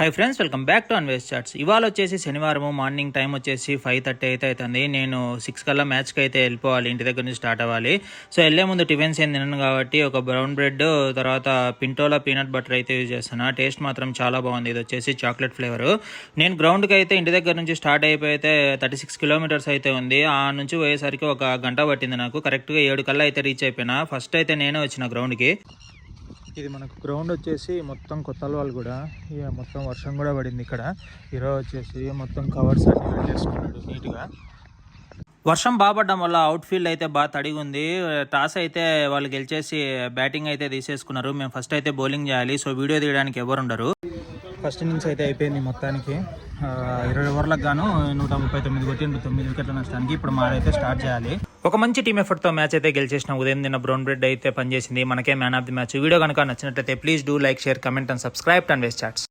High friends, welcome back to Anvesh Chats. ఇవాళ వచ్చేసి శనివారం మార్నింగ్ టైం వచ్చేసి 5:30 అయితే అవుతుంది. నేను 6 కల్లా మ్యాచ్కి అయితే వెళ్ళిపోవాలి, ఇంటి దగ్గర నుంచి స్టార్ట్ అవ్వాలి. సో వెళ్ళే ముందు టిఫిన్స్ ఏం తిన్నాను కాబట్టి ఒక బ్రౌన్ బ్రెడ్ తర్వాత పింటోలా పీనట్ బటర్ అయితే యూజ్ చేస్తాను. టేస్ట్ మాత్రం చాలా బాగుంది. ఇది వచ్చేసి చాక్లెట్ ఫ్లేవర్. నేను గ్రౌండ్కి అయితే ఇంటి దగ్గర నుంచి స్టార్ట్ అయిపోయితే 36 కిలోమీటర్స్ అయితే ఉంది. ఆ నుంచి పోయేసరికి ఒక గంట పట్టింది నాకు. కరెక్ట్గా 7 కల్లా అయితే రీచ్ అయిపోయినా. ఫస్ట్ అయితే నేనే వచ్చిన గ్రౌండ్కి. ఇది మనకు గ్రౌండ్ వచ్చేసి మొత్తం కొత్తల్వాళ్ళు కూడా మొత్తం వర్షం కూడా పడింది ఇక్కడ. ఈరోజు వచ్చేసి మొత్తం కవర్స్ అన్ని పెట్టేసుకున్నాడు నీట్గా. వర్షం బాగా పడడం వల్ల అవుట్ ఫీల్డ్ అయితే బాగా తడిగి ఉంది. టాస్ అయితే వాళ్ళు గెలిచేసి బ్యాటింగ్ అయితే తీసేసుకున్నారు. మేము ఫస్ట్ అయితే బౌలింగ్ చేయాలి. సో వీడియో తీయడానికి ఎవరు ఉండరు. ఫస్ట్ ఇన్నింగ్స్ అయితే అయిపోయింది మొత్తానికి. 20 ఓవర్లకు గాను 139 కొట్టి 9 వికెట్ల నష్టానికి. ఇప్పుడు మారైతే స్టార్ట్ చేయాలి. ఒక మంచి టీమ్ ఎఫర్ట్తో మ్యాచ్ అయితే గెలిచేసిన. ఉదయం నిన్న బ్రౌన్ బ్రెడ్ అయితే పనిచేసింది. మనకే man of the match. Video కనుక నచ్చినట్లయితే please do like, share, comment and subscribe to Anvesh charts.